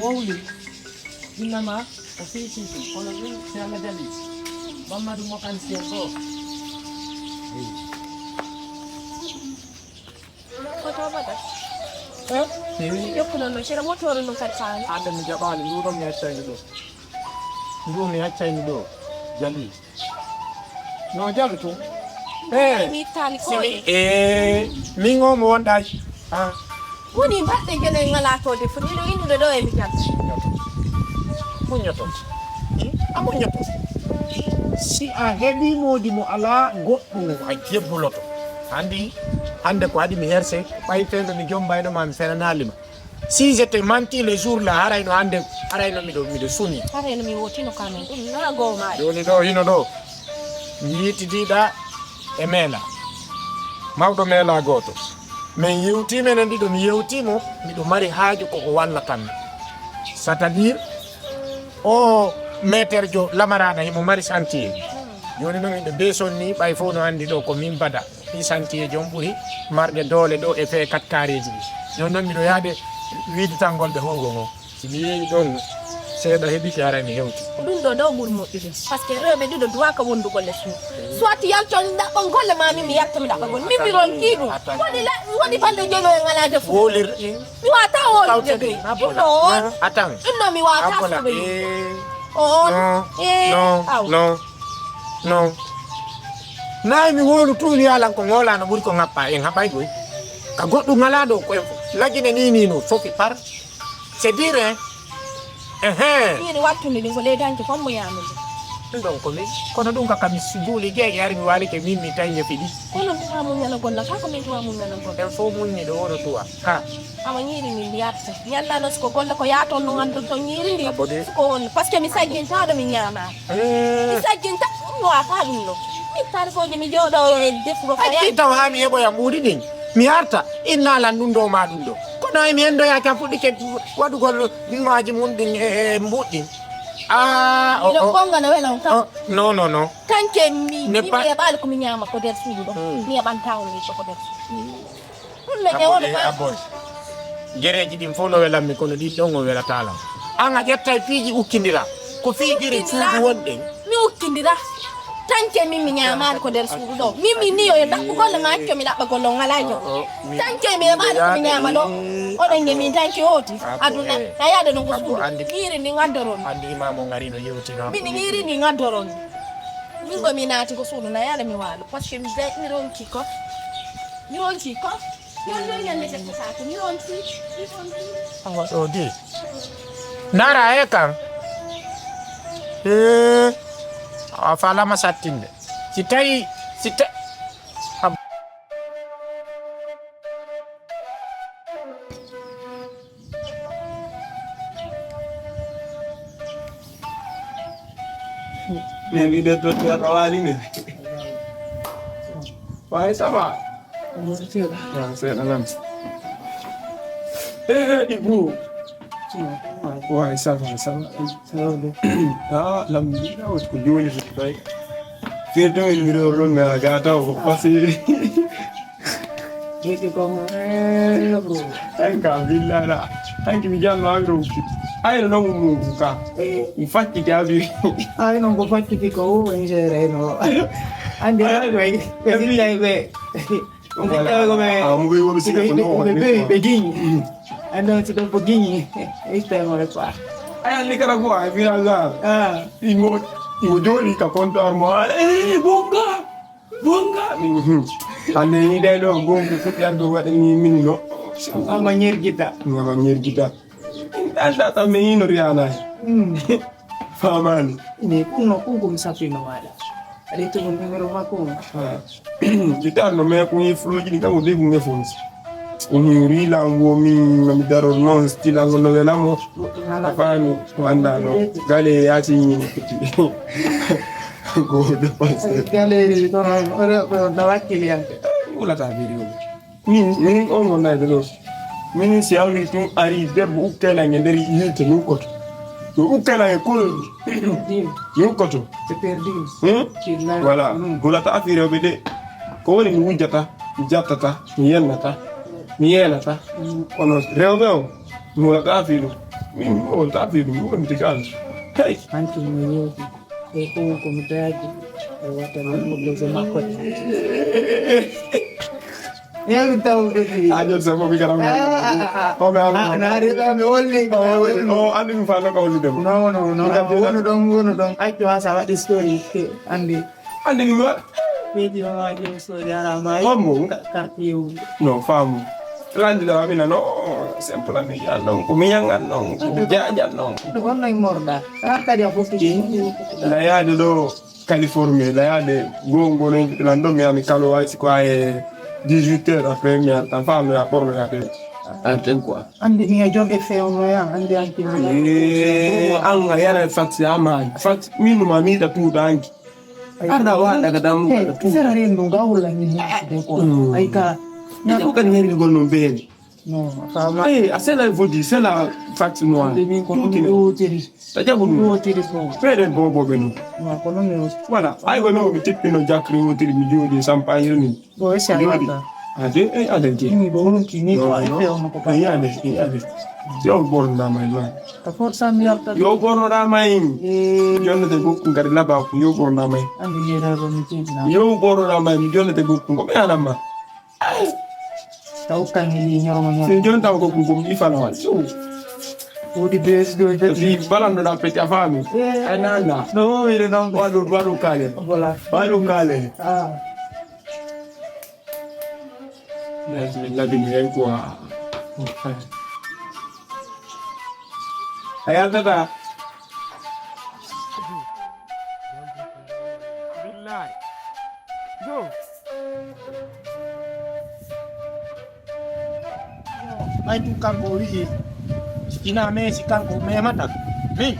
wawli inama ofisi kono ni sala dali mama du mokan siako ko to bata yokkuno no sera motoro no katsan ada mi jabali nduro mi accani do nduro mi accani do jali no jalu to mi tali ko mingo mo wonda woni batte gene ngala to de fu ni inu do e mi tan munyoto amunyoto si a hebi modi mo ala goddo a jebbuloto hande ko adi mi herse baytendo mi jombayno ma mi fenanalima si j'étais menti le jour là harayno hande harayno mido suni harayno mi wotino kamen dum na go ma doni do hino do mi yitidida e mela mawdo mela goto men yewti men ndido mi yewtimo mido mari haaju ko walla tan c'est-à-dire o meterjo lamarana himo mari santier joni non inde beson ni bay fo no andi do ko min bada ni santier jom buri marde dole do e fe kat kareji joni non mido yaade wiidi tangol be hongo ngo si mi yeyi don seeda hebi ki ara mi hewti dum do bur mo dide parce que rebe dido doa ka wondu golle su soit yal ton da on golle ma mi yakta mi da gon mi mi ron kidu woni bande jono ngala def wolir mi wata o de no atang no mi wata no nay mi wolu tuli ala ko ngola no buri ko ngappa en habay goy ka goddu ngala do ko lagine ni no fofi par c'est dire ni wattu ni ko le danke ko mo yamu donc ko mi kono dum ka kam sujuli ge yari mi wali ke mimi tanye fidi kono ko mo nyana gonna ka ko mi to mo nyana gonna en fo mun ni do woro tuwa ha ama nyiri mi yatta nyalla no ko golle ko yato no ando to nyiri ndi ko on parce que mi sagin ta do mi nyama mi sagin ta no aka dum no mi tar ko mi jodo e defu ko ya taw ha mi hebo ya mudi din mi arta inna la nundo ma dundo kono mi endo ya ka fuddi ke wadu gol maaji mun din e mbuddi do konga na wela on no tanke mi e bal ko mi nyama ko der suudu do mi e ban taw ni ko der suudu le ne wona abon gereji dim fo no wela mi kono di dongo wela tala anga jetta piiji ukkindira ko fiigiri suudu wonde mi ukkindira tanke mi nyama ko der suudu do mi niyo e dakko golle ma accio mi dabba gollo ngalajo tanke mi e bal ko mi nyama do o dange mi tanke oti aduna na yade no ko suudu ngiri ni ngadoron andi mamo ngari no yewti no mi ngiri ni ngadoron mi go mi naati ko suudu na yade mi walu parce que mi ronki ko yo nyande se ko saati mi ronki o di nara e kan afala masatinde sitai Ini dia tu awal ini. Wahai sama. Yang saya dalam. Ibu. Wahai sama. Alhamdulillah aku jual sesuai. Kita ini orang nggak tahu pasti. Ini kau bro. Tengah bila lah. Tengah bijak lagi. Ai non muka. Infatti ti abi. Ai non go fatti pico in sereno. Andiamo così dai be. Come begini. Andando si dopo begini. E stiamo qua. Ai lì cara qua, fino là. Io giorni che conto armare. Bonga. Ane ni dai lo bonga tutti ando guarda ni minuto. Manyer kita. Anda também no Rihanna. Faman. Ini kung sapi no wala. Ali tu mo ngero ko. Kita no me ko influo di kamu devo me fonsi. Uni rila uomi na midaro non stila ngono vela mo. Afani kwanda no. Gale yati ni. Go de passe. Gale ora da wakili anche. Ula ta video. Ni on na de Mini si awi tu ari Debbo ukela ngenderi yete nukoto. To ukela e kul. Nukoto. Te perdi. Voilà. Gola ta afire obede. Ko woni mi wujjata, mi jattata, mi yennata. Kono rewbe o Mula kafiru. Mula kafiru. Mula mtikano. Hey. Anche io e tu come te guarda lo so macco io tahu gitu Aja sama pikiran. Oh, nah dia kami only oh, andi mfano ka holiday. no uno dong ai tu asa di story andi Andi ni what? vedi ma di story ara mai Kamu? kartiu No, famu. Landi la mina no, sempre ni ya no. Kumiyangan no. Jajan no. tu kan nai morda kata dia fokus La ya de do Californie, la ya de gongo ni lando mi ami kalo ai kwa 18h après mi ata femme ya porno ya de. Anten quoi. andi ni job e fe ono ya andi anche Anga yana fati ama. Fati minu mami da tu dangi. Ada wa daga damu da tu. sera rendo gaula ni ko ai ka Na ko kan ngeri gono mbele. no sama Asela vodi, sela fati noa. devi con un tiri Taja bunu. tiri so Fede bobo benu. ma kono ne Voilà, ai gono mi tippi no jakri wotiri mi jodi sampagne ni. bo ese alata Ade ade je. ini bo non kini ko ai fe ono ko Ai ade. Yo borno da mai ma. ta forza mi alta Yo borno da mai. Jonne te bukku ngari laba ku yo borno da mai. andi ni da ro mi tina Yo borno da mai mi jonne te bukku ko me alama. tau kan ni nyoro ma Se jonne taw ko ku mi fala wal. o di bes do je Fi balando da peti afami. Ai nana. no mi re non Wadu kale. bola Wadu kale. ah La dinheiro com a. Aí anda da. Dewlai. Go. Mai tu kango wi. Ina me si kango me mata. Mi.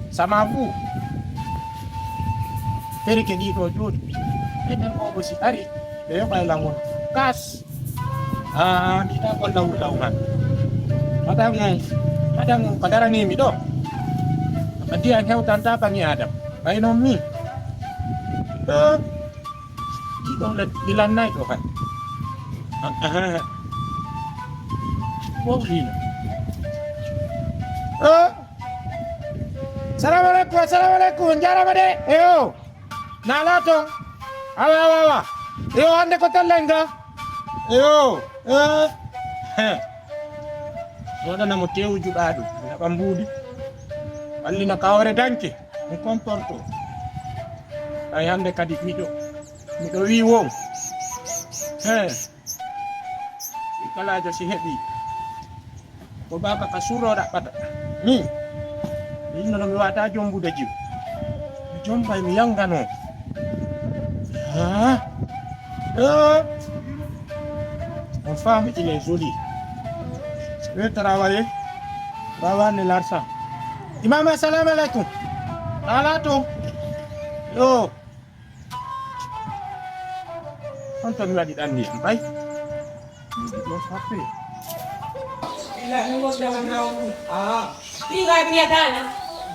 Sama bu. Tere ke di do jod. Ene ko si ari. Dia kai langon. Kas. Kita kon daw-dawan. Madang kadara ni mi do. Mati ang hew tanta pa ni Adam. Ay no mi. Ito let bilan na ito kan. Wow lila. Assalamualaikum. Jara bade. Yo. Nalato. Awa. Yo ande ko talenga. Yo. Wala na mo tew jubado. Na pambudi. Alli na kawre danke. Mo comporto. Ay hande kadi mido wi wong. Ikalajo si hebi. Ko baka kasuro dak pata. Ni. Ini no mi wata jombu da jiw. Jomba mi yangano. On femme il est joli. Je vais travailler. Travailler l'argent. Imam assalamu alaikum. Alato. Yo. Anton lagi tadi, baik. Yo sapi. Ila nunggu dalam naung. Tinggal piadana.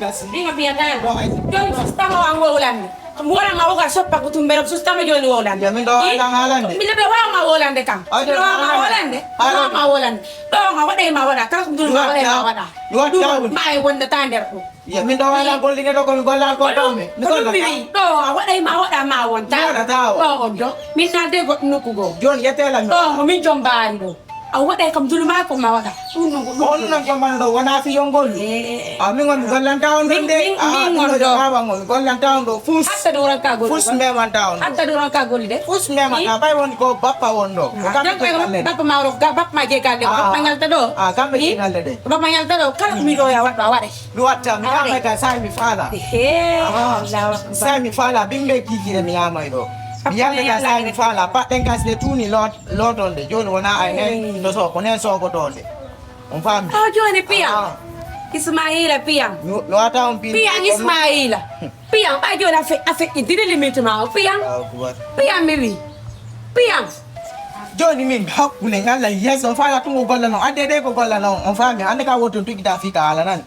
Tinggal piadana. Jom sustama ang ulan. Mura nga uga sopa ko tumberok sustama joni ulan. Jamin do ang halan de. Bila ba nga ulan de kang. Do nga ulan de. Nga ulan. Do nga wala ma wala. Kala kung dulu wala ma wala. Do mai wanda tander ko. Jamin do ang gol dinga do ko golan ko tome. Do wala ma wala ma wanta. Do do. Min na de go nukugo. Jon yetela mi. Do min jomba ndo. Awak dah kamu dulu makan mawak dah. Kon nang komando wana fi yongol. Ami ngon golan taon de. Ngon do. Ngon golan taon do fus. Hatta orang kagol. Fus me man taon. Hatta orang kagol de. Fus me man apa won ko bappa wondo. Kan bappa mawrok bap ma je kale. Bap mangal tado. Kan be ngal de. Bap mangal tado. Kan mi do ya wat bawa de. Luat jam mi ka sai mi fala. Sai mi fala bimbe kiki de mi amai do. Yang kita sai ni fala pak tengkas de tuni lot on de jon wana ai ne do so ko ne so ko don de on fam oh jon ni piang Ismaila piang lo ata on piang Ismaila piang ba jon afek inte de limite ma piang piang miri piang Johnny min hakule ngala yes on fala tungo golla no ade de ko golla no on fami ande ka woton tuki da fika ala nan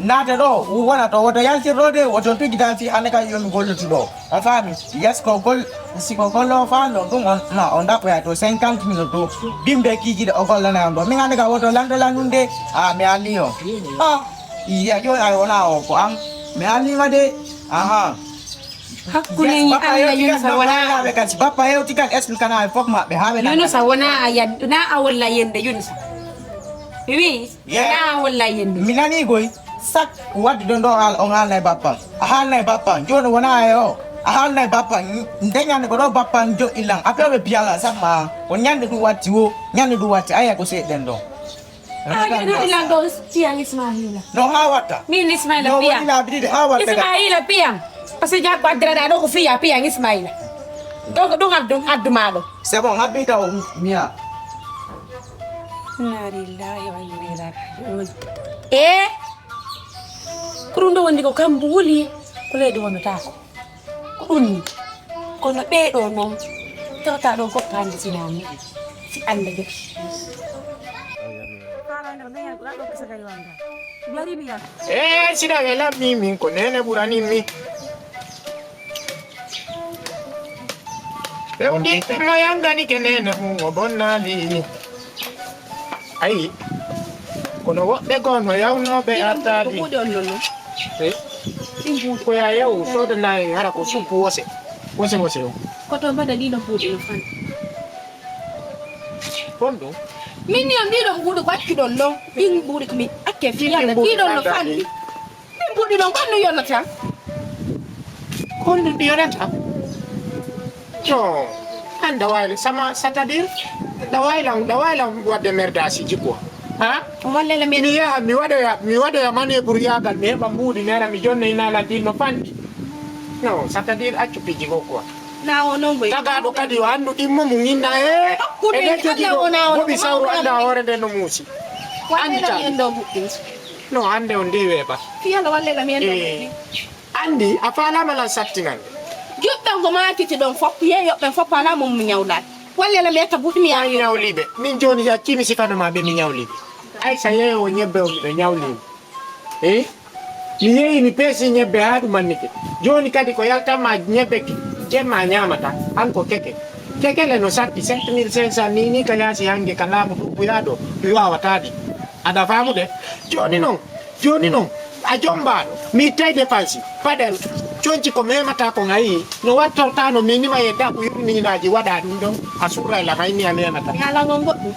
nata do wona to woto yansi rode woton tuki da fi ande ka yomi gollo to do on fami yes ko gol si ko gollo fa no dum on na on da ko ya to 50 minutes do bimbe kiki de o golla na do min ande ka woto lando lanunde me ali yo iya yo ay wona o ko am me ali ngade aha hakule ni ala yun sa wala bekas bapa yo tikan esl kana fok ma be habe yun sa wana ayan na awala yende yun sa bibi na awala yende minani goy sak wat don do al on al nay bapa jon wana yo ahal nay bapa ndenya ne ko do bapa jo ilang ape be biala sama on nyande du wati wo nyande du wati aya ko se den do ilang do tiang Ismaila no hawata min Ismaila no piang wala bi de hawata Ismaila piang parce que jak badra da do ko fiya piang Ismaila do addu maado c'est bon habita o mia inna lillahi wa inna ilaihi raji'un kurundo wondi ko kambu wuli ko leedi wonata ko ɗum kono ɓeeɗo noon tawta ɗo goɗɗo hannde sinani si ande ge sida wela min ko nene ɓurani mi ɓe undi no yangani ke nene o bonnali ayi kono woɓɓe gon no yawnoɓe artali ko ya yaw sodana hara ko suppu wose o koto mbaɗa ɗiɗo buuɗi no fan kon ɗum min ni am ɗiɗo buuɗi waccuɗon ɗon ɗin buuɗi komi akke fiyalla ɗiɗon no fan ɗin buuɗi ɗon konno yonata kon ɗum ɗi yonata to an dawayla sama c'est-à-dire dawaylam wadde merdasi jikko ha wallela mi mi yaha mi waɗoya mane pour yagal mi heɓa mbuuɗi nera mi jonnoynala ɗin no fanɗi non c'est-à-dire accu piji go quoi na o non boy tagaɗo kadi o andu ɗimmo mo ginna eɗen jogiɗo boɓi sawru anda hoore nde no muusi wallela mi en ɗo buɗɗi non hande on ndi weeɓa fiyalla wallela mi en ɗo buɗɗi andi a falamalan sattinande juɓɓen ko makiti ɗon fof yeyoɓɓen fof ala mum mi ñawlade wallela mi etta buɗɗi mi mi ñawliɓe min joni accimi sifanoma ɓe mi ñawliɓe ay sa yeeyo ñebbe o miɗo ñawliɓe mi yeehi mi peesi ñebbe ha ɗumannike joni kadi ko yaltanma ñebbe jemma ñamata an ko kekele no sappi 7500 ni ka yaasi hange ka laamu ɗuɓɓuyaɗo mi wawataɗi aɗa famude joni noon a jombaɗo mi ittay dépense paɗel conci ko memata ko ngayi no wattortano minima yedda ko yurminaji waɗa ɗum ɗon a surayla hayni a memata ala non goɗɗum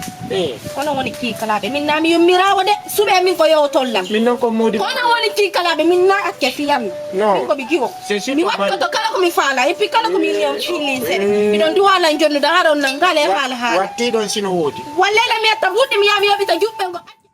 kono woni kiikalaɓe min nami yummirawo de suuɓe min ko yewtollam min noon ko modi kono woni kiikalaɓe min na akke fiyammi min komi giwo mi wattoto kala komi faala et puis kala komi filin seɗe miɗon duwalan jonnude haɗon nan ngale haala haala watti ɗon sino woodi wallela mi etta buɗɗi mi yaha mi yoɓita juɓɓe ngo